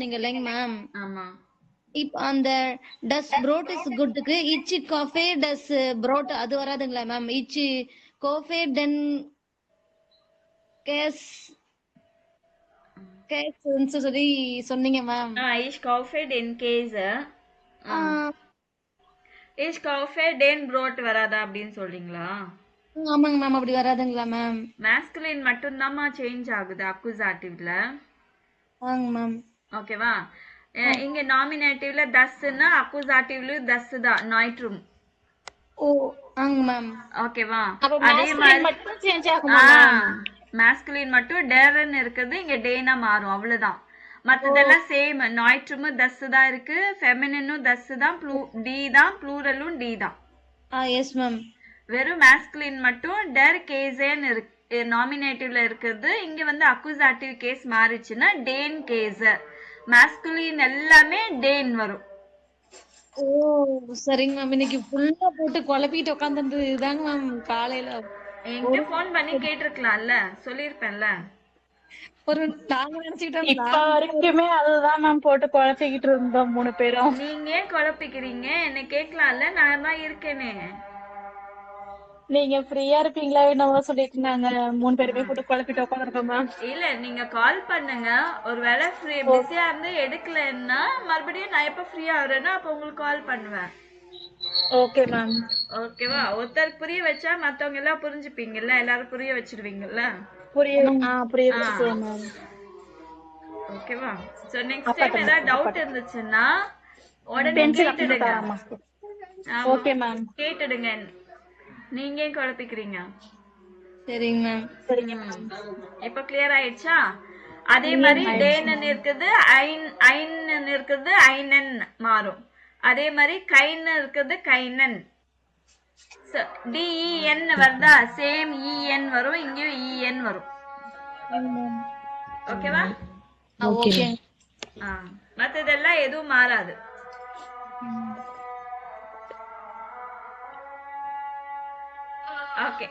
நீங்க இல்லைங்க மேம். ஆமா. இப்ப அந்த டஸ் ப்ரோட் இஸ் குட்க்கு இச் காஃபே டஸ் ப்ரோட் அது வராதுங்களா மேம்? இச் கோஃபே டென் கேஸ் கேஸ்ன்னு சொல்லி சொன்னீங்க ma'am. Ich kaufe den Käse. Ich kaufe den Brot வராதா அப்படின்னு சொல்றீங்களா? ஆமாங்க மேம். அப்படி வராதுங்களா மேம்? மேஸ்குலின் மட்டும்தாம்மா சேஞ்ச் ஆகுது அக்குசாட்டிவ்ல. ஆங்க மேம். ஓகேவா? இங்க நாமினேட்டிவ்ல தஸ்னா அக்குசாட்டிவ்லயும் தஸ் தான் நாய்ட்ரும். ஓ ஆங்க மேம். ஓகேவா? அப்ப அதே masculine மாதிரி மட்டும் சேஞ்ச் ஆகுமா மேம்? மேஸ்குலின் மட்டும் டேரன் இருக்குது இங்க டேனா மாறும் அவ்வளவுதான். மத்ததெல்லாம் சேம் நாய்ட்ரும் தஸ் தான் இருக்கு ஃபெமினினும் தஸ் தான் டி தான் ப்ளூரலும் டி தான். Yes ma'am. வெறும் மேஸ்குலின் மட்டும் டெர் கேசேன்னு இருக்கு நாமினேட்டிவ்ல இருக்குது. இங்க வந்து அக்குசாட்டிவ் கேஸ் மாறிச்சுன்னா டேன் கேசர். மேஸ்குலின் எல்லாமே டேன் வரும். ஓ சரிங்க மேம். இன்னைக்கு ஃபுல்லா போட்டு குழப்பிட்டு உட்காந்துட்டு இதாங்க மேம் காலையில என்கிட்ட ஃபோன் பண்ணி கேட்டிருக்கலாம்ல, சொல்லியிருப்பேன்ல. ஒரு நாங்க நினைச்சுக்கிட்டோம் இப்ப வரைக்குமே அதுதான் மேம் போட்டு குழப்பிக்கிட்டு இருந்தோம் 3 பேரும். நீங்க ஏன் குழப்பிக்கிறீங்க? என்ன கேட்கலாம்ல, நான் தான் இருக்கேனே. நீங்க ஃப்ரீயா இருப்பீங்களா என்னவோ சொல்லிட்டு நாங்க 3 பேருமே போட்டு குழப்பிட்டு உட்காந்துருக்கோம் மேம். இல்ல நீங்க கால் பண்ணுங்க. ஒருவேளை பிஸியா இருந்து எடுக்கலன்னா மறுபடியும் நான் எப்ப ஃப்ரீயா ஆகுறேன்னா அப்ப உங்களுக்கு கால் பண்ணுவேன். Okay ma'am. ஓகேவா? ஒருத்தருக்கு புரிய வச்சா மத்தவங்க எல்லாம் புரிஞ்சுப்பீங்கல்ல, எல்லாரும் புரிய வச்சிருவீங்கல்ல. புரிய வச்சுக்குவோம் மேம். ஓகேவா? சோ நெக்ஸ்ட் டைம் ஏதாவது டவுட் இருந்துச்சுன்னா உடனே பென்சில் கேட்டுடுங்க. Okay ma'am. கேட்டுடுங்க. நீங்க ஏன் குழப்பிக்கிறீங்க? சரிங்க மேம். சரிங்க மேம். இப்ப கிளியர் ஆயிடுச்சா? அதே மாதிரி டேனன் இருக்குது ஐன் இருக்குது ஐனன் மாறும். அதே மாதிரி கைன் இருக்குது கைனன். டிஇஎன் வருதா? சேம் இஎன் வரும், இங்கேயும் இஎன் வரும். ஓகேவா? ஓகே. மத்ததெல்லாம் எதுவும் மாறாது. Okay.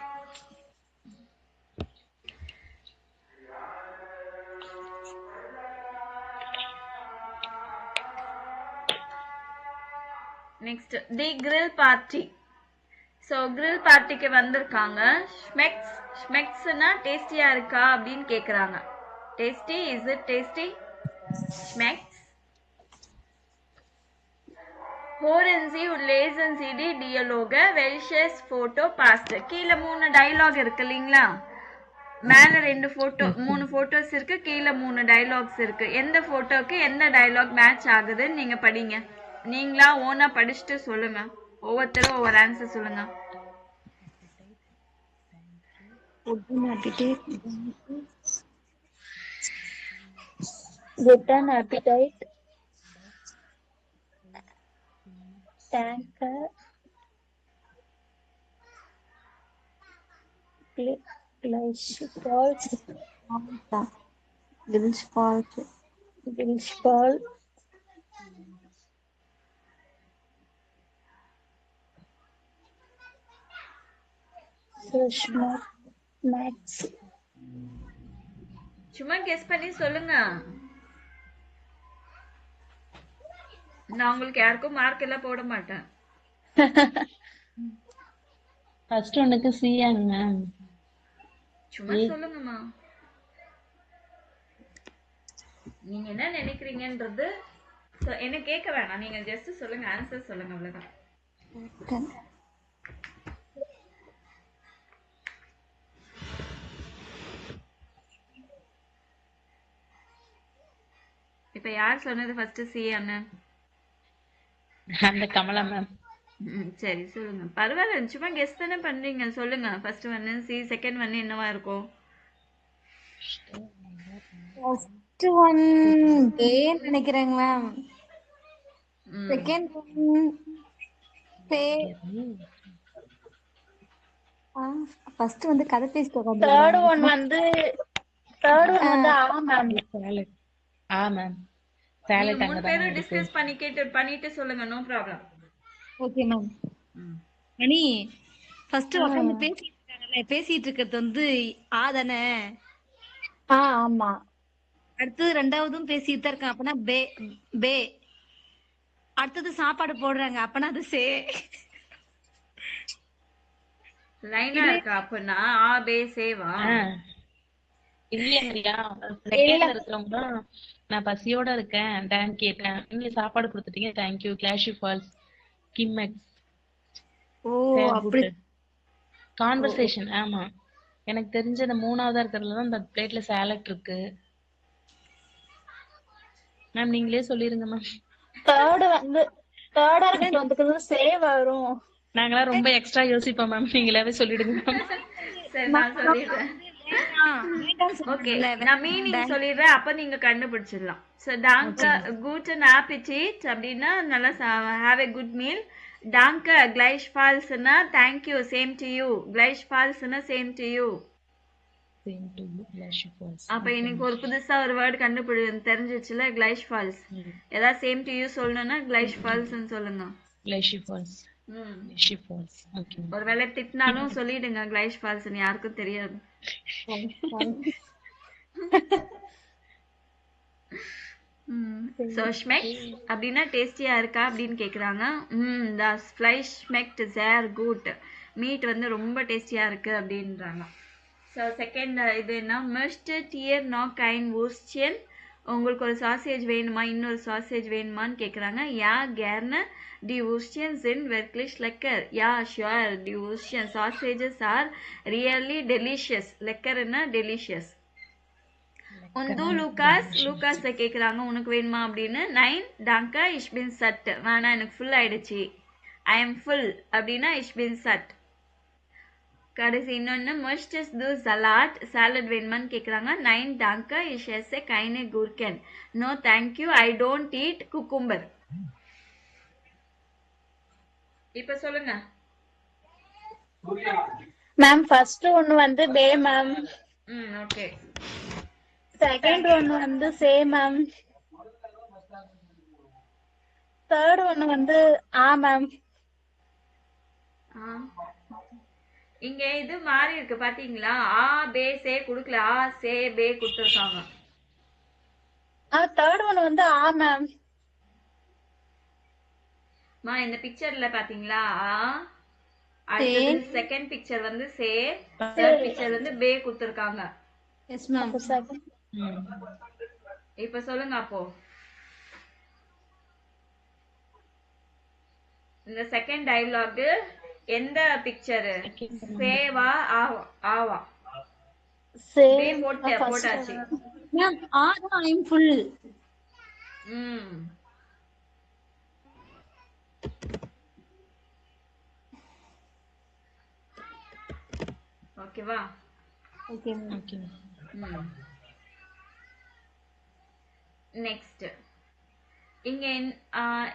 Next the grill party. So grill பார்ட்டிக்கு வந்திருக்காங்க. ஸ்மெக்ஸ்னா டேஸ்டியா இருக்கா அப்படின்னு கேக்குறாங்க. Tasty, is it tasty? ஸ்மெக்ஸ். Hören Sie und lesen Sie die Dialoge, welches Foto passt. கீழே 3 டயலாக் இருக்கு இல்லைங்களா? மேல 3 போட்டோஸ் இருக்கு, கீழே 3 டயலாக்ஸ் இருக்கு. எந்த போட்டோக்கு எந்த டயலாக் மேட்ச் ஆகுதுன்னு நீங்க படிங்க. நீங்களா ஓனா படிச்சுட்டு சொல்லுங்க. ஒவ்வொருத்தரும் ஒவ்வொரு ஆன்சர் சொல்லுங்க. Good an appetite. Tanker. Gilsball. Max. சும்மா கெஸ் பண்ணி சொல்லுங்க. நான் உங்களுக்கு யாருக்கும் மார்க் எல்லாம் போட மாட்டேன். ஃபர்ஸ்ட் ஒன்னுக்கு சிஎன் மேம். சும்மா சொல்லுங்கம்மா. நீங்க என்ன நினைக்கிறீங்கன்றது என்ன கேட்க வேணாம். நீங்க ஜஸ்ட் சொல்லுங்க, ஆன்சர் சொல்லுங்க, அவ்வளவுதான். இப்ப யார் சொன்னது ஃபர்ஸ்ட் சிஎன்? அந்த கமலா மேம். சரி சொல்லுங்க. பரவாயில்ல, சும்மா கெஸ் தானே பண்றீங்க. சொல்லுங்க. ஃபர்ஸ்ட் ஒன்னு சி, செகண்ட் ஒன்னு என்னவா இருக்கும்? ஃபர்ஸ்ட் ஒன் டே நினைக்கிறேங்க மேம். செகண்ட் ஒன் பே. ஃபர்ஸ்ட் வந்து கதை பேசிட்டு உட்கார்ந்து. தேர்ட் ஒன் வந்து ஆ மேம். ஆ மேம். சாலட் மூணு பேரும் டிஸ்கஸ் பண்ணிட்டு சொல்லுங்க. No problem. Okay ma'am. Mani first உட்கார்ந்து பேசிட்டு இருக்காங்கல்ல, பேசிட்டு இருக்கிறது வந்து தானே? ஆமா. அடுத்தது ரெண்டாவதும் பேசிட்டு தான் இருக்கேன் அப்பனா பே பே. அடுத்தது சாப்பாடு போடுறாங்க அப்பனா அது சே. லைனா இருக்கா அப்பனா ஆ பே சேவா? இல்லையா செகண்ட்ல இருக்கிறவங்க நான் பசியோட இருக்கேன் தேங்க் கேட்டேன், நீங்க சாப்பாடு கொடுத்துட்டீங்க தேங்க்யூ, கிளாஷி ஃபால்ஸ், கிம்மெக்ஸ், ஓ ஃபேர் அப்படி. Good conversation. ஆமா, எனக்கு தெரிஞ்ச இந்த மூணாவதா இருக்கிறதுல தான் இந்த பிளேட்ல சாலட் இருக்கு. மேம் நீங்களே சொல்லிருங்க மேம். தேர்டா இருக்கிறது வந்துக்கிறது சே வரும். நாங்களாம் ரொம்ப எக்ஸ்ட்ரா யோசிப்போம் மேம், நீங்களாவே சொல்லிடுங்க மேம். சரி நான் சொல்லிடுறேன். ஓகே நான் மீனிங் சொல்லிடுறேன் அப்ப நீங்க கண்டுபிடிச்சிடலாம். சோ டாங்க guten appetit அப்படின்னா நல்லா have a good meal. டாங்க gleichfalls-னா thank you same to you. gleichfalls-னா same to you. Same to you, கிளாஷி ஃபால்ஸ். அப்ப இன்னைக்கு ஒரு புதுசா ஒரு வேர்ட் தெரிஞ்சிச்சுல gleichfalls. ஏதாவது same to you சொல்லணும்னா gleichfalls-னு சொல்லுங்க. கிளாஷி ஃபால்ஸ். கிளாஷி ஃபால்ஸ். ஓகே. ஒருவேளை திட்டினாலும் சொல்லிடுங்க gleichfalls-னு, யாருக்கும் தெரியாது. So schmeckt அப்படின்னா டேஸ்டியா இருக்கா அப்படின்னு கேக்குறாங்க. das Fleisch schmeckt sehr gut. Meet வந்து ரொம்ப டேஸ்டியா இருக்கு அப்படின்றாங்க. ஸோ செகண்ட் இது என்ன, möchtet ihr noch ein Würstchen? உங்களுக்கு ஒரு சாசேஜ் வேணுமா, இன்னொரு சாசேஜ் வேணுமான்னு கேக்குறாங்க. Ja gerne, die Würstchen sind wirklich lecker. Ja sure, die Würstchen sausages are really delicious. leckerன்னா delicious. Und du Lukas, லூகாஸை கேக்குறாங்க உனக்கு வேணுமா அப்படின்னு. Nine டாங்கா ich bin satt. வேணா எனக்கு ஃபுல் ஆயிடுச்சு. I am full அப்படின்னா ich bin satt. கடைசி இன்னொன்னு möchtest du Salat? சாலட் வேணுமான்னு கேக்குறாங்க. Nine டாங்கா ich esse keine Gurken. No thank you, I don't eat cucumber. இப்ப சொல்லுங்க மேம். ஃபர்ஸ்ட் ஒன்னு வந்து பே மேம். ஓகே. செகண்ட் ஒன்னு வந்து சே மேம். தேர்ட் ஒன்னு வந்து ஆ மேம். இங்க இது மாறி இருக்கு பாத்தீங்களா, ஆ பே சே குடுக்கல, ஆ சே பே குடுத்திருக்காங்க. தேர்ட் ஒன்னு வந்து ஆ மேம். இந்த பிக்சர்ல பாத்தீங்களா ஆ, அடுத்தது செகண்ட் பிக்சர் வந்து சே, தேர்ட் பிக்சர் வந்து பே குடுத்திருக்காங்க. Yes ma'am. இப்ப சொல்லுங்க அப்போ இந்த செகண்ட் டயலாக் எந்த பிக்சர், சேவா ஆவா? பே போட்டாச்சு மேம். ஆர் ஐ அம் ஃபுல். ஓகேவா? Okay ma'am. நெக்ஸ்ட்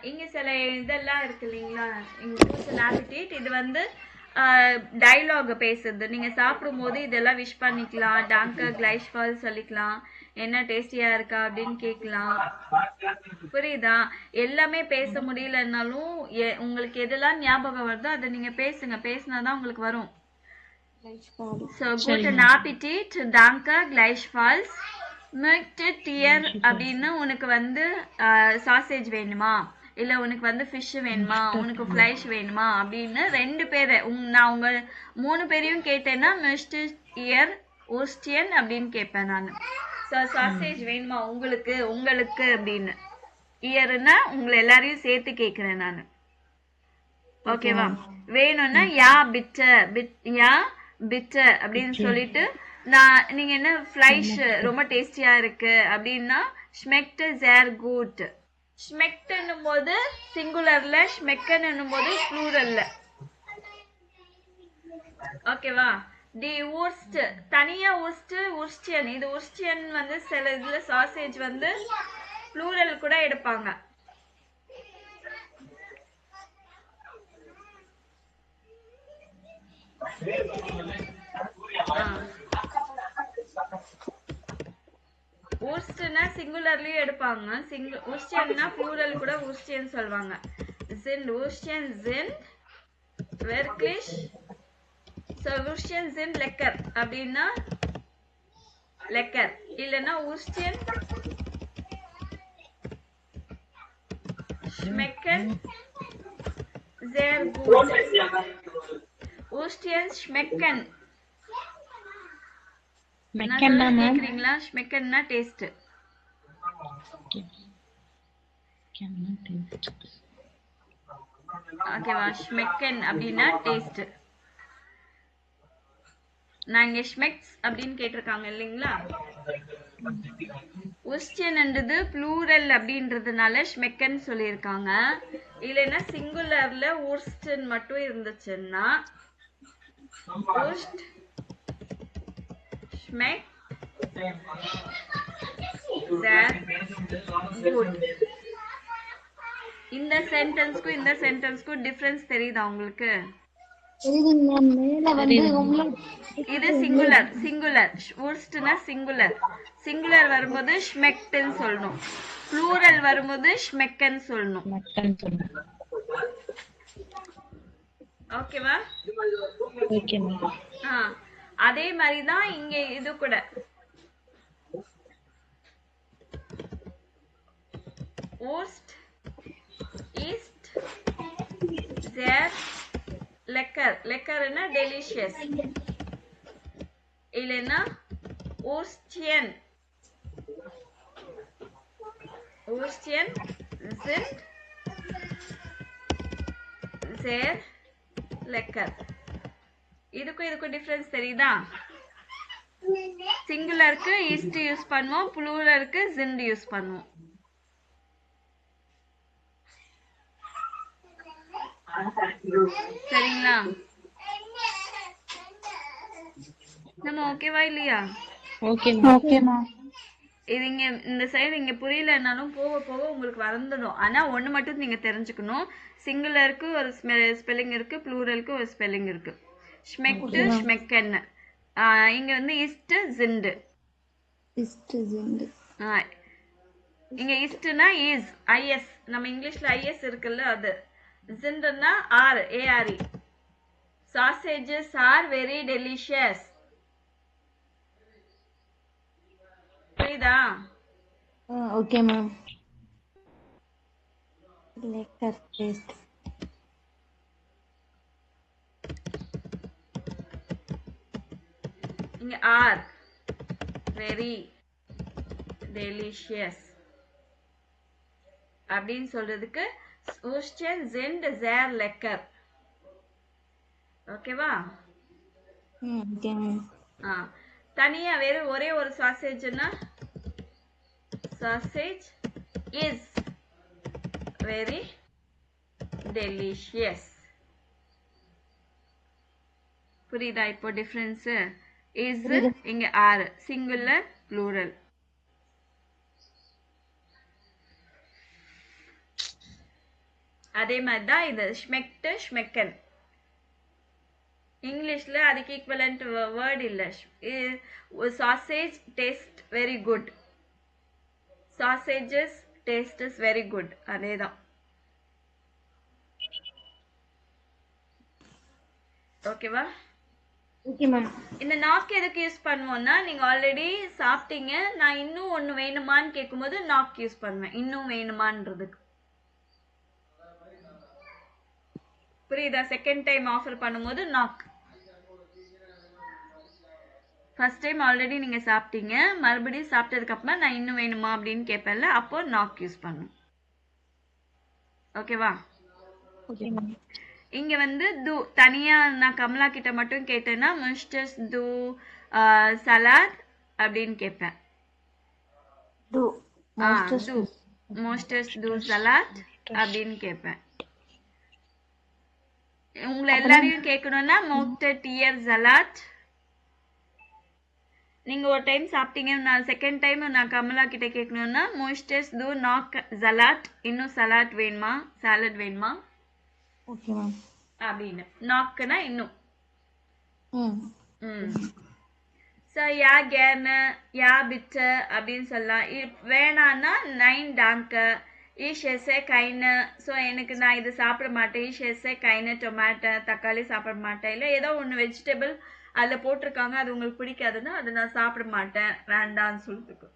இங்க சில இதெல்லாம் இருக்கு இல்லைங்களா, இது வந்து டைலாக் பேசுறது. நீங்க சாப்பிடும் போது இதெல்லாம் விஷ் பண்ணிக்கலாம், டாங்க கிளைஷ்பால் சொல்லிக்கலாம், என்ன டேஸ்டியா இருக்கா அப்படின்னு கேட்கலாம். புரியுதா? எல்லாமே பேச முடியலன்னாலும் உங்களுக்கு எதெல்லாம் ஞாபகம் வருதோ அதை நீங்க பேசுங்க, பேசினாதான் உங்களுக்கு வரும். So guten Appetit, danke gleichfalls. Möchtet ihr அப்படின்னு உனக்கு வந்து சாசேஜ் வேணுமா, இல்ல உனக்கு வந்து ஃபிஷ் வேணுமா, உனக்கு ஃப்ளைஷ் வேணுமா அப்படின்னு ரெண்டு பேரை நான் உங்க மூணு பேரையும் கேட்டேன்னா möchtet ihr Würstchen அப்படின்னு கேட்பேன் நான். சாசேஜ் வேணுமா உங்களுக்கு உங்களுக்கு அப்படின்னு, இயர்னா உங்களை எல்லாரையும் சேர்த்து கேட்கிறேன் நான். ஓகேவா? வேணும்னா யா பிட்டர் யா பிட்டர் அப்படின்னு சொல்லிட்டு நீங்க என்ன ஃப்ளைஷ் ரொம்ப டேஸ்டியா இருக்கு அப்படின்னா schmeckt sehr gut. schmeckt என்னும் போது சிங்குலர்ல, schmecken என்னும் போது ப்ளூரல்ல. ஓகேவா? தி Wurst தனியா Würstchen. இது Würstchen வந்து சில இதுல சாசேஜ் வந்து ப்ளூரல் கூட எடுப்பாங்க. Wurstனா சிங்குலர்லயும் எடுப்பாங்க, Würstchenனா ப்ளூரல் கூட Würstchen சொல்வாங்க. sind Würstchen sind wirklich, so Würstchen sind lecker அப்படின்னா lecker. இல்லைன்னா ஊஸ்டியன் schmecken sehr gut. ஊஸ்டியன் schmecken நான் மெக்கன்னா சொல்றது மேம் கேக்குறீங்களா? schmeckenனா டேஸ்ட். ஓகேவா? schmecken அப்படின்னா டேஸ்ட். நான் இங்க schmecks அப்படின்னு கேட்டிருக்காங்க இல்லைங்களா? ஊஸ்டியன்ன்றது ப்ளூரல் அப்படின்றதுனால schmecken சொல்லியிருக்காங்க. இல்லைன்னா சிங்குலர்ல ஊர்ஸ்டன் மட்டும் இருந்துச்சுன்னா ஊஸ்ட் schmeck sehr gut. இந்த சென்டென்ஸ்க்கும் இந்த சென்டென்ஸ்க்கும் டிஃபரன்ஸ் தெரியுதா உங்களுக்கு? தெரியுதுங்க மேம். மேல வந்து umlaut இது சிங்குலர். சிங்குலர் ஊர்ஸ்ட்னா சிங்குலர். சிங்குலர் வரும்போது schmeckten சொல்லணும். ப்ளூரல் வரும்போது schmecken சொல்லணும். மெக்கன் சொல்லுங்க. ஓகேவா? Okay ma'am. அதே மாதிரி தான் இங்க இது கூட. Ost ist sehr lecker. leckerனா delicious. இல்லைன்னா Ostien. Ostien sind sehr lecker. இதுக்கும் டிஃபரன்ஸ் தெரியுதா? சிங்குலருக்கு ist யூஸ் பண்ணுவோம், ப்ளூரலுக்கு sind யூஸ் பண்ணுவோம். சரிங்களா? நம்ம ஓகேவா இல்லையா? Okay okay ma'am. இது இங்க இந்த சைடு இங்க புரியலனாலும் போக போக உங்களுக்கு வந்துடும். ஆனா ஒண்ணு மட்டும் நீங்க தெரிஞ்சுக்கணும். சிங்குலருக்கு ஒரு ஸ்பெல்லிங் இருக்கு, ப்ளூரலுக்கு ஒரு ஸ்பெல்லிங் இருக்கு. schmeckt schmecken. இங்க வந்து ist sind. ist sind. இங்க istனா is is. நம்ம இங்கிலீஷ்ல is இருக்குல்ல அது. zindனா are are. sausages are very delicious. புரியுதா? Okay ma'am. lecker taste. இங்க are very delicious அப்படின்னு சொல்றதுக்கு ஊஸ்டியன் sind sehr lecker. ஓகேவா? Okay ma'am. தனியா வேற ஒரே ஒரு சாசேஜ்னா sausage is very delicious. புரியுதா இப்போ டிஃபரன்ஸ்? is இங்க are சிங்குலர் ப்ளூரல். அதே மாதிரி தான் இது schmeckt schmecken. இங்கிலீஷ்ல அதுக்கு ஈக்குவலன்ட் வேர்ட் இல்ல. sausage taste very good. sausages taste is very good. அதேதான். ஓகேவா? Okay ma'am. இந்த நாக் எதுக்கு யூஸ் பண்ணுவோம்னா, நீங்க ஆல்ரெடி சாப்பிட்டீங்க, நான் இன்னும் ஒண்ணு வேணுமான்னு கேட்கும்போது நாக் யூஸ் பண்ணுவேன். இன்னும் வேணுமான்றதுக்கு. புரியுதா? செகண்ட் டைம் ஆஃபர் பண்ணும்போது நாக். ஃபர்ஸ்ட் டைம் ஆல்ரெடி நீங்க சாப்பிட்டீங்க, மறுபடியும் சாப்பிட்டதுக்கு அப்புறமா நான் இன்னும் வேணுமா அப்படின்னு கேட்பேன்ல, அப்போ நாக் யூஸ் பண்ணும். ஓகேவா? Okay ma'am. இங்க வந்து து தனியா நான் கமலா கிட்ட மட்டும் கேட்டேன்னா மிஸ்டர்ஸ் து சலாட் அப்படின்னு கேட்பேன். do மோஸ்டர்ஸ் து சலாட் அப்படின்னு கேட்பேன். உங்களை எல்லாரையும் கேட்கணும்னா மோக்டர் டியர் சலாட். நீங்க ஒரு டைம் சாப்பிட்டீங்க, நான் செகண்ட் டைம் நான் கமலா கிட்ட கேட்கணும்னா மோஸ்டர்ஸ் து நாக் சலாட். இன்னும் சலாட் வேணுமா, சாலட் வேணுமா ஓகே மேம். அப்படின்னு. நாக்குனா இன்னும். ம். ஸோ யா gerne, யா bitte அப்படின்னு சொல்லலாம். வேணான்னா nein danke, ich esse keine. So எனக்கு நான் இது சாப்பிட மாட்டேன், ich esse keine டொமேட்டோ, தக்காளி சாப்பிட மாட்டேன், இல்லை ஏதோ ஒன்று வெஜிடபிள் அதுல போட்டிருக்காங்க அது உங்களுக்கு பிடிக்காதுன்னா அதை நான் சாப்பிட மாட்டேன் வேண்டாம்னு சொல்றதுக்கு.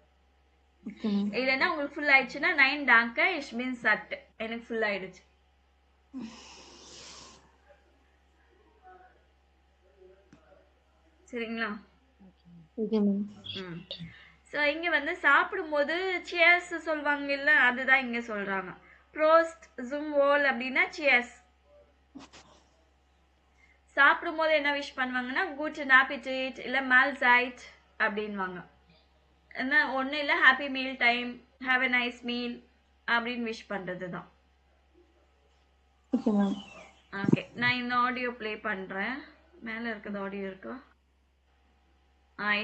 Okay ma'am. இல்லைன்னா உங்களுக்கு ஃபுல் ஆயிடுச்சுன்னா 9 danke ich bin satt எனக்கு ஃபுல் ஆயிடுச்சு. சரிங்களா? Okay ma'am. ஸோ இங்க வந்து சாப்பிடும்போது சியர்ஸ் சொல்லுவாங்க இல்ல, அதுதான் இங்க சொல்றாங்க. ப்ரோஸ்ட் ஜும் வோல் அப்படின்னா சியர்ஸ். சாப்பிடும்போது என்ன விஷ் பண்ணுவாங்கன்னா guten Appetit இல்ல Mahlzeit அப்படின்வாங்க. என்ன ஒண்ணு இல்ல happy meal time, have a nice meal அப்படின்னு விஷ் பண்றது தான். Okay ma'am. ஓகே, நான் இந்த ஆடியோ ப்ளே பண்றேன். மேல இருக்கிறது ஆடியோ இருக்கா?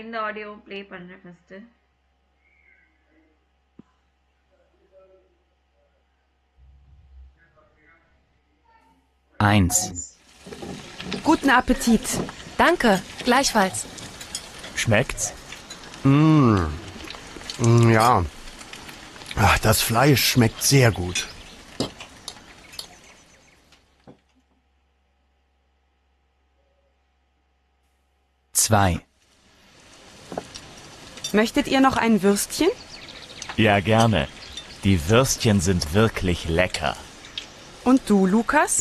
இந்த ஆடியோ ப்ளே பண்றேன் first. Eins. Guten Appetit. Danke, gleichfalls. Schmeckt's? Ja. Ach, das Fleisch schmeckt sehr gut. Zwei. Möchtet ihr noch ein Würstchen? Ja, gerne. Die Würstchen sind wirklich lecker. Und du, Lukas?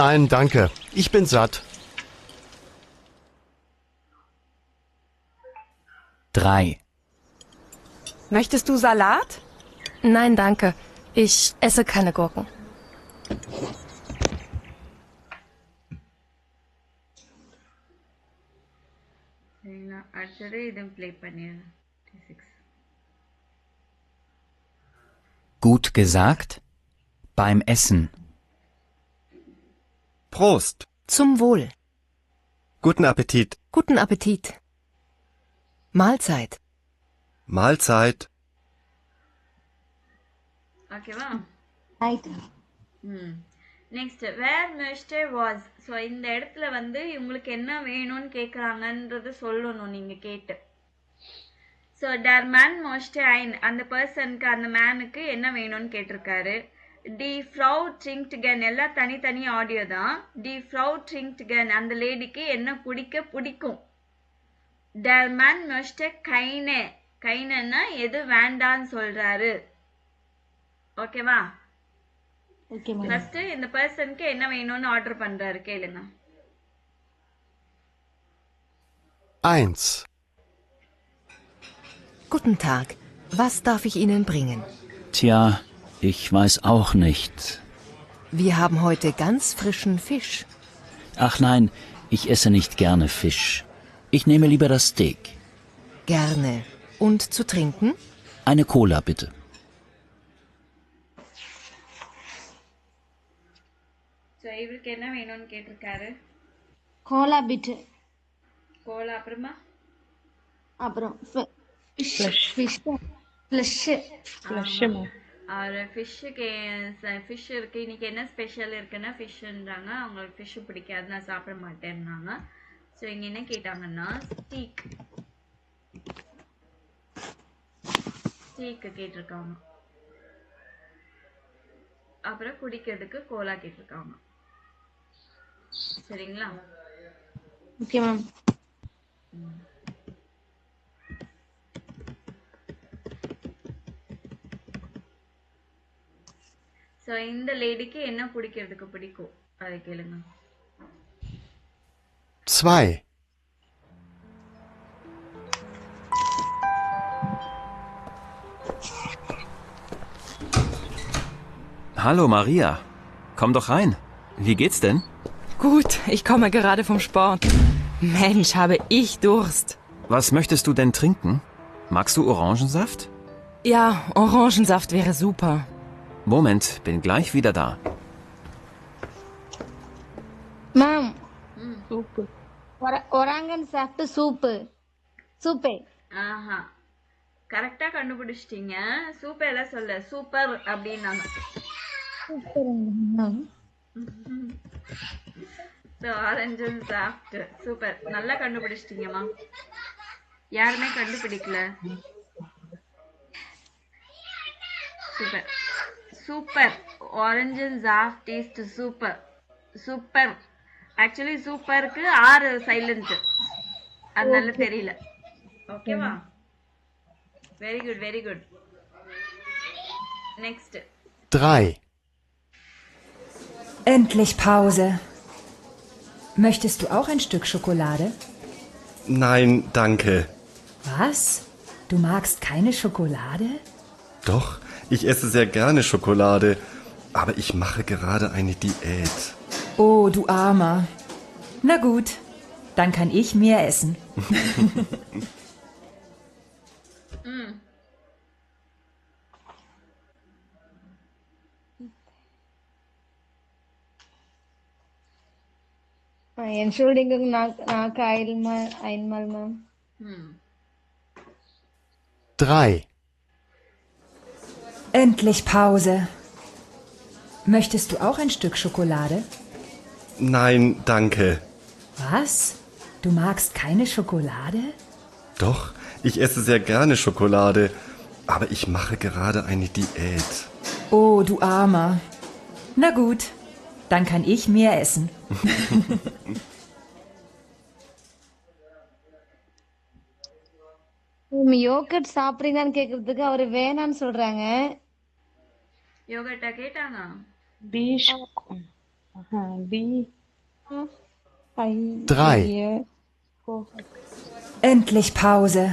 Nein, danke. Ich bin satt. Drei. Möchtest du Salat? Nein, danke. Ich esse keine Gurken. சரிங்களா? அடுத்தது இதுவும் play பண்ணிடுறேன். 6. Gut gesagt? Beim Essen. Prost. Zum Wohl. Guten Appetit. Guten Appetit. Mahlzeit. Mahlzeit. ஓகேவா? Right. Next வேர் möchte was. So இந்த இடத்துல வந்து உங்களுக்கு என்ன வேணும்னு கேட்குறாங்கன்றது சொல்லணும் நீங்க கேட்டு. So der Mann möchte ein, அந்த பர்சனுக்கு அந்த மேனுக்கு என்ன வேணும்னு கேட்டிருக்காரு. die Frau trinkt gern, எல்லாம் தனித்தனி ஆடியோ தான். die Frau trinkt gern, அந்த லேடிக்கு என்ன பிடிக்கும். der Mann möchte keine, கைனன்னா எது வேண்டான்னு சொல்றாரு. ஓகேவா? Okay ma'am. ஃபர்ஸ்ட் இந்த பர்சனுக்கு என்ன வேணும்னு ஆர்டர் பண்றாரு கேளுங்க. 1. Guten Tag. Was darf ich Ihnen bringen? Tja, ich weiß auch nicht. Wir haben heute ganz frischen Fisch. Ach nein, ich esse nicht gerne Fisch. Ich nehme lieber das Steak. Gerne. Und zu trinken? Eine Cola bitte. So இவருக்கு என்ன வேணும்னு கேட்டிருக்காரு. Cola bit. Cola அப்புறமா அப்புறம் fish. அவர் fish இருக்கு. இன்னைக்கு என்ன special இருக்குன்னா ஃபிஷ்ன்றாங்க. அவங்களுக்கு ஃபிஷ் பிடிக்காது, நான் சாப்பிட மாட்டேன்னாங்க. ஸோ இங்க என்ன கேட்டாங்கன்னா ஸ்டீக் கேட்டிருக்காங்க. அப்புறம் குடிக்கிறதுக்கு கோலா கேட்டிருக்காங்க. சரிங்களா? Okay ma'am. ஸோ இந்த லேடிக்கு என்ன குடிக்கிறதுக்கு பிடிக்கும் அதை கேளுங்க. 2. Hallo Maria. Komm doch rein. Wie geht's denn? Gut, ich komme gerade vom Sport. Mensch, habe ich Durst. Was möchtest du denn trinken? Magst du Orangensaft? Ja, Orangensaft wäre super. Moment, bin gleich wieder da. Ma'am soup. ஒராங்கன் சாப்பிட்டு சூப்பே. ஆஹா, கரெக்டா கண்டுபிடிச்சிட்டீங்க. Super எல்லாம் சொல்ல, super அப்படின்னாங்க. Orange soft. Super, நல்லா கண்டுபிடிச்சிட்டீங்கம்மா. யாருமே கண்டுபிடிக்கல. Super super. ஆரஞ்சு சாஃப்ட் டேஸ்ட் சூப்பர். ஆக்சுவலி சூப்பருக்கு 6 சைலண்ட், அதனால தெரியல. ஓகேவா? Very good, very good. Next 3. Endlich Pause. Möchtest du auch ein Stück Schokolade? Nein, danke. Was? Du magst keine Schokolade? Doch, ich esse sehr gerne Schokolade, aber ich mache gerade eine Diät. Oh, du Armer. Na gut, dann kann ich mehr essen. Entschuldigung, nach einmal, Ma'am. 3. Endlich Pause. Möchtest du auch ein Stück Schokolade? Nein, danke. Was? Du magst keine Schokolade? Doch, ich esse sehr gerne Schokolade, aber ich mache gerade eine Diät. Oh, du Armer. Na gut, dann kann ich mehr essen. Yoghurt சாப்பிடுறீங்கன்னு கேக்குறதுக்கு அவரு வேணான்னு சொல்றாங்க. யோகட்டா கேட்டாங்க. D 3. Endlich Pause.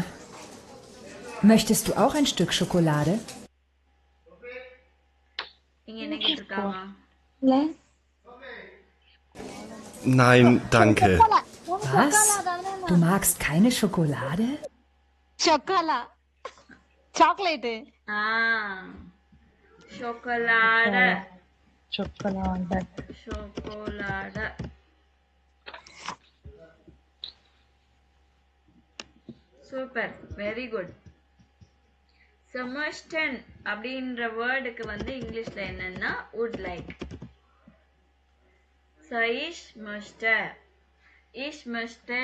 Möchtest du auch ein Stück Schokolade? இங்க என்ன கேட்டிருக்காங்க? Nein, danke. Was? Du magst keine Schokolade? சொக்கோலா chocolate. Schokolade. Schokolade. Schokolade. Super, very good. So möchten அப்படின்ற வேர்டுக்கு வந்து இங்கிலீஷ்ல என்னன்னா would like. So ich möchte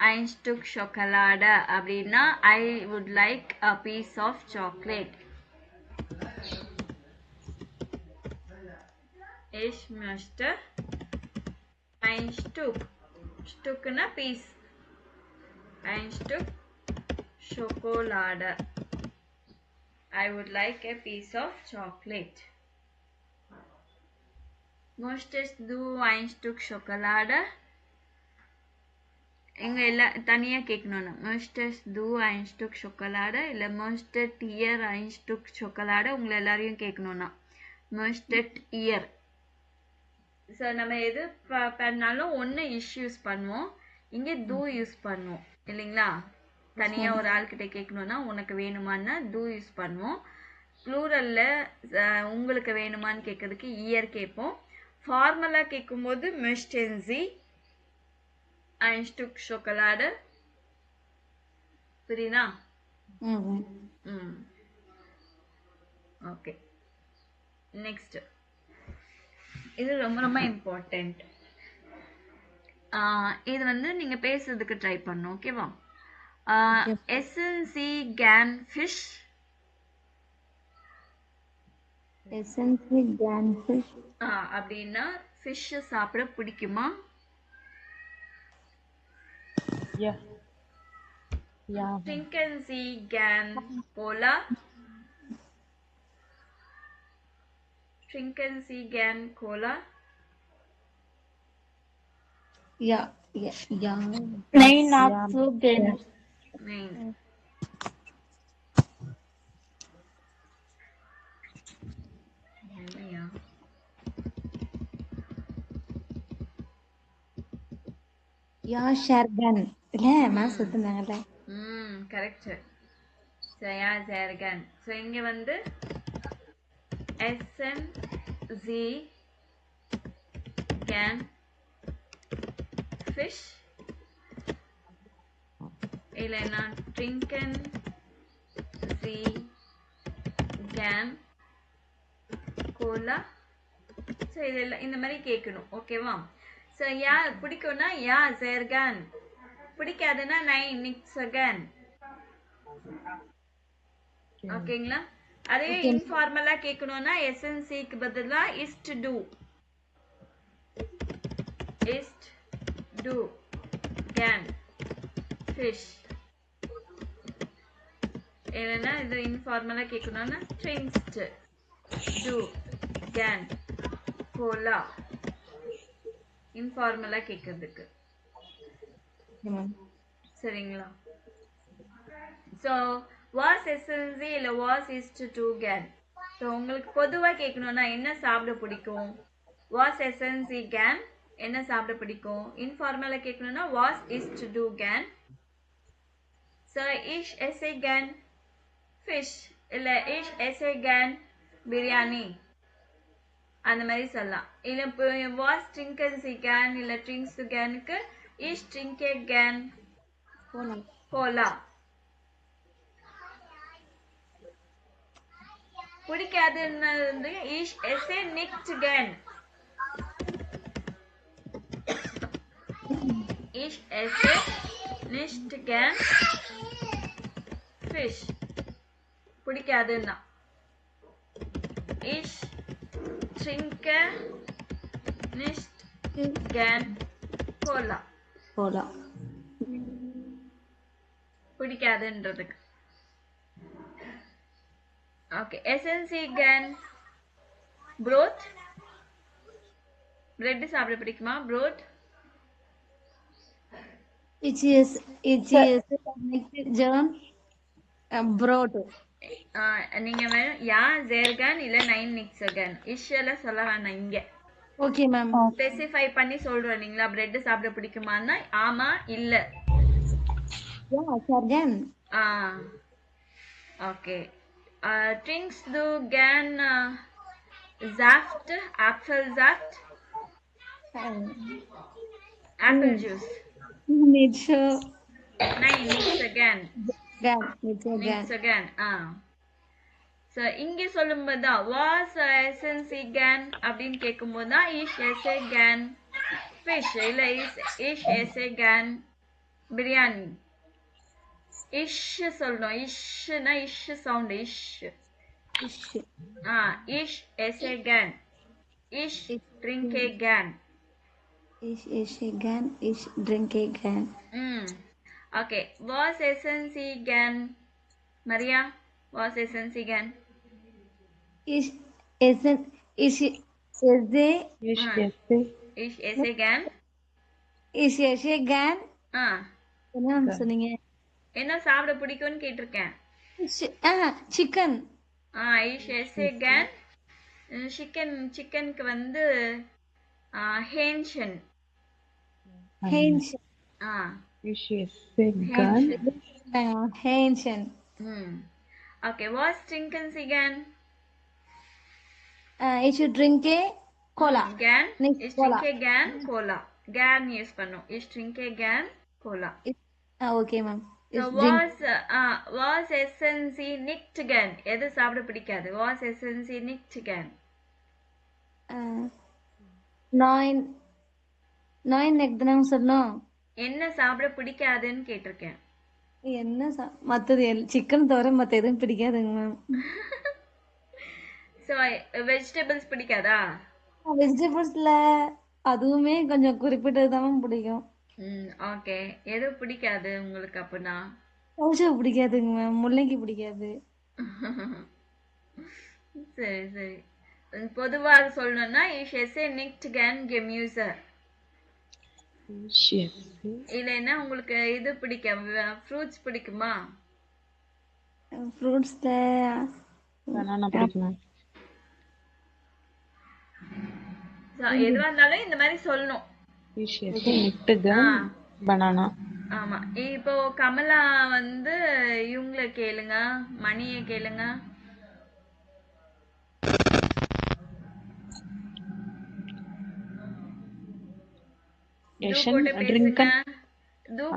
ein Stück Schokolade அப்படின்னா I would like a piece of chocolate. Ich möchte ein Stückனா piece. Ein Stück Schokolade. I would like a piece of chocolate. Möchtest du ein Stück Schokolade? இங்க எல்லாம் தனியா கேட்கணும். Möchtest du ein Stück Schokolade இல்ல möchtet ihr ein Stück Schokolade உங்களை எல்லாரையும் கேட்கணும்னா möchtet ihr. So நம்ம எது பண்ணாலும் ஒன்று யூஸ் பண்ணுவோம், இங்கே do யூஸ் பண்ணுவோம் இல்லைங்களா? தனியா ஒரு ஆள்கிட்ட கேட்கணும்னா உனக்கு வேணுமான்னா do யூஸ் பண்ணுவோம். ப்ளூரல்ல உங்களுக்கு வேணுமான்னு கேட்கறதுக்கு இயர் கேட்போம். ஃபார்மலா கேட்கும்போது möchten Sie ein Stück Schokolade. புரியுதா? Okay, next. இது ரொம்ப ரொம்ப இம்பார்ட்டன்ட். இது வந்து நீங்க பேசுறதுக்கு ட்ரை பண்ணணும். ஓகேவா? essen Sie gern Fish? essen Sie gern Fish? அப்படின்னா ஃபிஷ் சாப்பிட பிடிக்குமா? Yeah. Trinken Sie gern Cola? Trinken Sie gern Cola? Ja. Nein, not so gerne. Nein. Ja, Shergan. இல்ல நான் சொல்லுனாங்கல. கரெக்ட். சயா ஜெர்கன். சோ இங்க வந்து essen Sie gern Fish? இல்லைன்னா trinken Sie gern Cola? So இதெல்லாம் இந்த மாதிரி கேட்கணும். ஓகேவா? ஸோ யா பிடிக்கும்னா யா ஜெர்கன், பிடிக்காதுன்னா நைன் நிக்ஸகன். ஓகேங்களா? அதே இன்ஃபார்மலா கேட்கணும்னா எஸ்என்சிக்கு பதிலா இஸ் டு டூ. ist du gern fish இல்லைன்னா இது இன்ஃபார்மலா கேட்கணும்னா trinkst du gern cola இன்ஃபார்மலா கேட்கறதுக்கு சரிங்களா ஸோ வாஸ் எஸ்எல்சி இல்ல வாஸ் இஸ்ட் டு கேன் ஸோ உங்களுக்கு பொதுவா கேட்கணும்னா என்ன சாப்பிட பிடிக்கும் வாஸ் எஸ்எல்சி கேன் என்ன சாப்பிட பிடிக்கும் இன்ஃபார்மலா கேட்கணும்னா வாஸ் இஸ்ட் டு கேன் ஸோ இஷ் எஸ்ஏ கேன் ஃபிஷ் இல்ல இஷ் எஸ்ஏ கேன் பிரியாணி அந்த மாதிரி சொல்லலாம் இல்ல இப்போ வாஸ் ட்ரிங்கன்சி கேன் இல்ல ட்ரிங்க்ஸ் கேனுக்கு இஷ் ட்ரிங்கே கேன் கோலா பிடிக்காதுன்னு வந்து இஷ் எஸ்ஏ நிக்ட் கேன் இஷ் எஸ்ஏ நிஷ்ட் கேன் ஃபிஷ் பிடிக்காதுன்னா இஷ் trinke nicht gern cola cola பிடிக்காதுன்றதுக்கு ஓகே எஸ்என்சி கேன் broth பிரெட் சாப்பிட பிடிக்குமா broth இச் இஸ் ஜெர்ம் broad நீங்க வேணும் யா ஜெர்கன் இல்ல நைன் நிக்ஸகன் இஷ்ல சொல்ல வேணாம் இங்க ஓகே மேம் ஸ்பெசிஃபை பண்ணி சொல்றோம் நீங்களா பிரெட் சாப்பிட பிடிக்குமான்னா ஆமா இல்ல யா சர்கன் ஓகே ட்ரிங்க்ஸ் டு கேன் Saft, Apfelsaft, apple juice. Needs Nein, needs again. Needs again. So இங்கே சொல்லும்போது தான் was essence again அப்படின்னு கேட்கும்போது தான் is again fish இல்ல is again biryani. Ish சொல்லணும் ishனா ish sound ish. Ish again. Ish drink again. Ish again. Ish drink again. Okay. Was essence again? Maria, was essence again? Ish essence. Ish again. Ish again. என்ன சொன்னீங்க? என்ன சாப்பிட பிடிக்கும்னு கேட்டிருக்கேன். Chicken. Ish again. சிக்கனுக்கு வந்து ஹேன்ஷன். ஹேன்ஷன். Hänschen. Okay, was trinkens again? Ich trinke cola. Again? Ich trinke again cola. Gan use பண்ணும். Ich trinke again cola. Okay, ma'am. So was essence nicht again? எது சாப்பிட பிடிக்காது? Was essence nicht again? நைன் நெக்தனம் சொன்னோம். என்ன சாப்பிட பிடிக்காதுன்னு கேட்டிருக்கேன். என்ன மத்தது சிக்கன் தவிர மத்த எதுவும் பிடிக்காதுங்க மேம். சோ வெஜிடபிள்ஸ் பிடிக்காதா? வெஜிடபிள்ஸ்ல அதுவுமே கொஞ்சம் குறிப்பிட்டதுதான் பிடிக்கும். ஓகே. எது பிடிக்காது உங்களுக்கு அப்பனா? கௌஷா பிடிக்காதுங்க மேம். முள்ளங்கி பிடிக்காது. சரி சரி. பொதுவாக சொல்லணும்னா ich esse nicht gern Gemüse. இல்லைன்னா உங்களுக்கு இது பிடிக்கும் ஃப்ரூட்ஸ் பிடிக்குமா? ஃப்ரூட்ஸ்ல பனானா பிடிக்கும். எதுவா இருந்தாலும் இந்த மாதிரி சொல்லணும். பனானா. ஆமா. இப்போ கமலா வந்து இவங்கள கேளுங்க, மணியை கேளுங்க.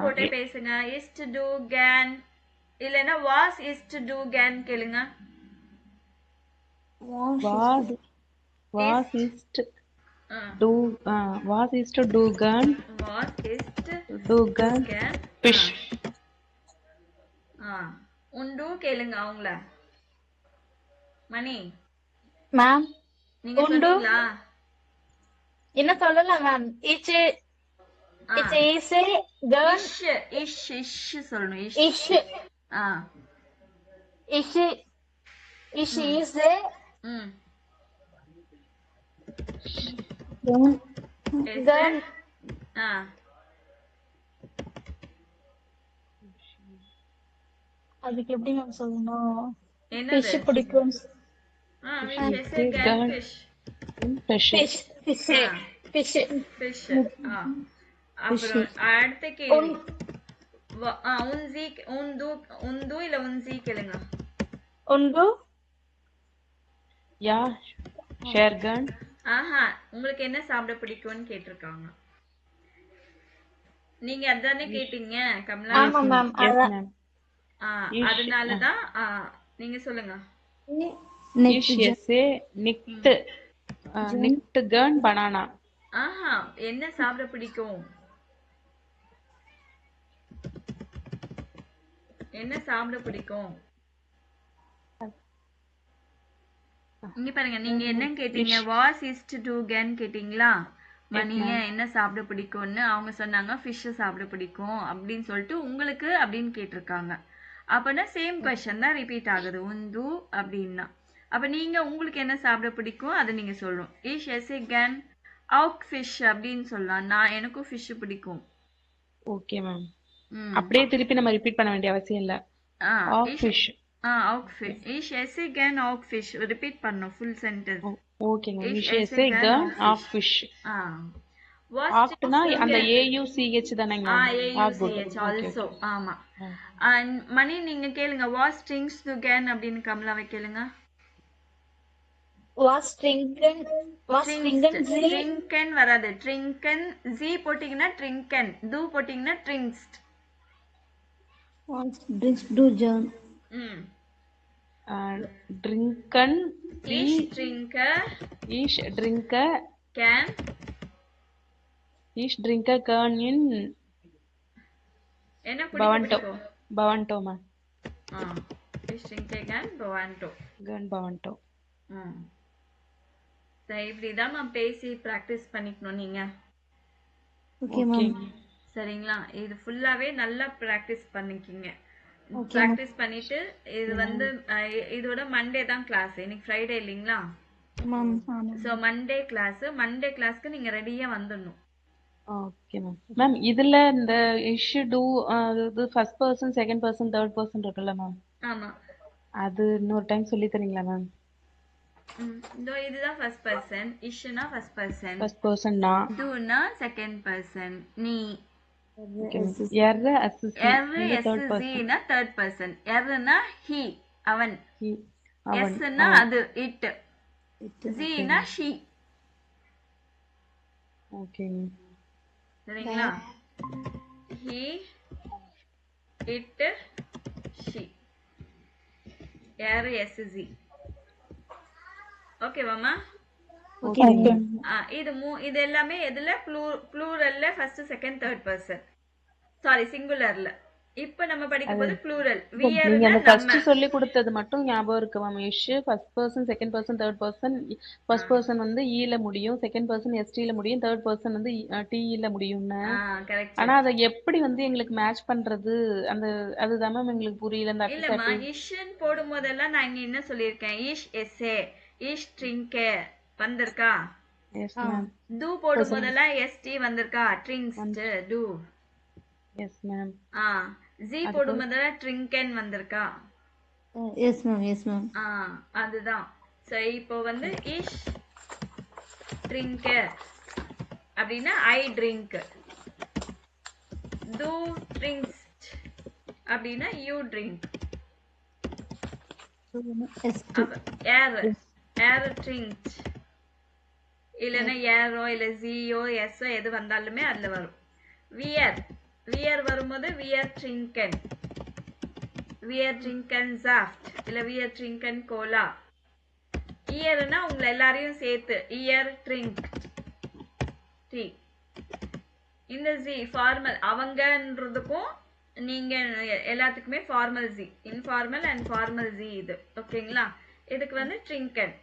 போட்டு பேசுங்க. இஸ்ட் டு கேன் இல்லனா வாஸ் இஸ்ட் டு கேன் கேளுங்க. வாஸ் இஸ்ட் டு கேன் ஃபிஷ். உண்டு கேளுங்க அவங்கள. மணி மேம் நீங்க சொன்னீங்களா? என்ன சொல்லலாம் மேம்? இச் இஸ் ஏ கேர்ள். இஷ் சொல்லணும். இஷ் ஆ இஷ் இஷ் இஸ் ஏ கேர்ள். ஆ அதுக்கு எப்படி மேம் சொல்லணும்? என்னது? ஃபிஷ் பிடிக்கும். we say girl fish. Fish fish fish fish. அப்புறம் அடுத்த கேள்வி. உந்து இல்ல உன்சி கேளுங்க. உண்டு. யா ஷேர்கன். ஆஹா, உங்களுக்கு என்ன சாப்பிட பிடிக்கும்னு கேட்டிருக்காங்க. நீங்க அதானே கேட்டீங்க கமலா? ஆமா மேம். அதனாலதான் நீங்க சொல்லுங்க. நிக்ட் கன் பனானா. ஆஹா, என்ன சாப்பிட பிடிக்கும்? என்ன சாப்பிட பிடிக்கும்? இங்க பாருங்க, நீங்க என்ன கேட்டீங்க? Was is to to can கேட்டீங்களா? மணிய என்ன சாப்பிட பிடிக்கும்னு அவங்க சொன்னாங்க ஃபிஷ் சாப்பிட பிடிக்கும் அப்படின்னு சொல்லிட்டு உங்களுக்கு அப்படின்னு கேட்டிருக்காங்க. அப்பனா சேம் கொஸ்டின் தான் ரிப்பீட் ஆகுது உந்து அப்படின்னா. அப்ப நீங்க உங்களுக்கு என்ன சாப்பிட பிடிக்கும் அதை நீங்க சொல்லணும். இஷ் எஸ் ஏ கேன் அவுக் ஃபிஷ் அப்படின்னு சொல்லலாம். நான் எனக்கும் ஃபிஷ் பிடிக்கும். Okay ma'am. அப்படியே திருப்பி நம்ம ரிப்பீட் பண்ண வேண்டிய அவசியம் இல்ல. அவுக் ஃபிஷ். அவுக் ஃபிஷ். இஷ் எஸ் ஏ கேன் அவுக் ஃபிஷ் ரிப்பீட் பண்ணனும் ஃபுல் சென்டென்ஸ். ஓகேங்க. இஷ் எஸ் ஏ கேன் அவுக் ஃபிஷ். ஆஃப்னா அந்த AUCH தானங்க? AUCH also. ஆமா. மணி நீங்க கேளுங்க. வாஸ் ஸ்ட்ரிங்ஸ் டு கேன் அப்படின்னு கமலாவை கேளுங்க. வாஸ் ட்ரிங்கன். வாஸ் ட்ரிங்கன் ஜி. ட்ரிங்கன் வராது. ட்ரிங்கன் ஜி போட்டீங்கன்னா ட்ரிங்கன், டு போட்டீங்கன்னா ட்ரிங்ஸ்ட். வாஸ் ட்ரிங்க்ஸ் டு ஜான். ட்ரிங்கன் ஈஷ் ட்ரிங்கர். ஈஷ் ட்ரிங்கர். கேன் ஈஷ் ட்ரிங்கர் கேன் இன் என்ன பிடிக்கும்? பவன்டோ மேம். ஈஷ் ட்ரிங்கர் கேன் பவன்டோ. கேன் பவன்டோ. சரி, இப்படிதான் மேம் பேசி பிராக்டிஸ் பண்ணிக்கணும் நீங்க. Okay ma'am. சரிங்களா? இது ஃபுல்லாவே நல்லா பிராக்டிஸ் பண்ணிக்கிங்க. பிராக்டிஸ் பண்ணிட்டு இது வந்து இதோட மண்டே தான் கிளாஸ். இன்னைக்கு ஃப்ரைடே இல்லீங்களா? சோ மண்டே கிளாஸ்க்கு நீங்க ரெடியா வந்துடணும். Okay ma'am. மேம் இதுல இந்த இஷ்யூ டு இது first person, second person, third person இருக்குல்ல மேம்? ஆமா. அது இன்னொரு டைம் சொல்லி தரீங்களா மேம்? இதுதான் ஃபர்ஸ்ட் பர்சன். இஷ்னா ஃபர்ஸ்ட் பர்சன். ஃபர்ஸ்ட் பர்சன் நான். டுனா செகண்ட் பர்சன் நீ. எர் எஸ்னா தேர்ட் பர்சன். எர்னா ஹி அவன். எஸ்னா அது இட். ஜீனா ஷி. ஓகே. சரிங்களா? he, it, she. யாரு SZ. ஓகேவாமா? ஓகே. இது எல்லாமே எதுல? ப்ளூரல்ல first, second, third person. Sorry, சிங்குலர்ல. இப்போ நம்ம படிக்கும் போது ப்ளூரல். we are நீங்க அந்த ஃபர்ஸ்ட் சொல்லி கொடுத்தது மட்டும் ஞாபகம் இருக்கு மேம். இஷ் first person, second person, third person. First person வந்து E ல முடியும், செகண்ட் பர்சன் ST ல முடியும், தேர்ட் பர்சன் வந்து TE ல முடியும்னு. ஆனா அத எப்படி வந்து எங்களுக்கு மேட்ச் பண்றது? அந்த அதுதான் மேம் எங்களுக்கு புரியல. அந்த இல்லம்மா, இஷ்ன்னு போடும்போதெல்லாம் நான் இங்க என்ன சொல்லிருக்கேன்? இஷ் எஸ்ஏ, இஷ் ட்ரிங்கே வந்திருக்கா? Yes ma'am. டு போடும்போதெல்லாம் ST வந்திருக்கா? ட்ரிங்ஸ்ட் டு. Yes ma'am. ஜி போடும்போது ட்ரிங்கன் வந்திருக்கா? Yes ma'am. Yes ma'am. அதுதான். சோ இப்போ வந்து இஷ் ட்ரிங்கர் அப்படின்னா ஐ ட்ரிங்க். டு ட்ரிங்க்ஸ் அப்படின்னா யூ ட்ரிங்க். ஏர் ட்ரிங்க் இல்லைன்னா ஏரோ இல்ல ஜியோ எஸ்ஓ எது வந்தாலுமே அதுல வரும். வியர் வரும்போது வியர் ட்ரிங்கன். வியர் ட்ரிங்கன் சாஃப்ட் இல்ல வியர் ட்ரிங்கன் கோலா. இயர்னா உங்களை எல்லாரையும் சேர்த்து இயர் ட்ரிங்க் டீ. இந்த ஜி ஃபார்மல் அவங்கன்றதுக்கும் நீங்க எல்லாத்துக்குமே formal G. Informal and formal G இது. ஓகேங்களா? இதுக்கு வந்து ட்ரிங்கன்.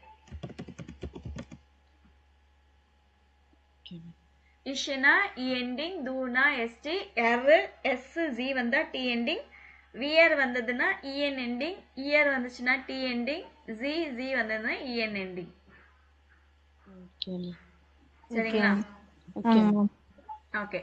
இஷ்னா இ எண்டிங், தூனா எஸ்டி, எர் எஸ் ஜி வந்தா டி எண்டிங், வியர் வந்ததுன்னா இஎன் எண்டிங், இயர் வந்துச்சுன்னா டி எண்டிங், ஜி ஜி வந்ததுன்னா இஎன் எண்டிங். சரிங்களா? ஓகே.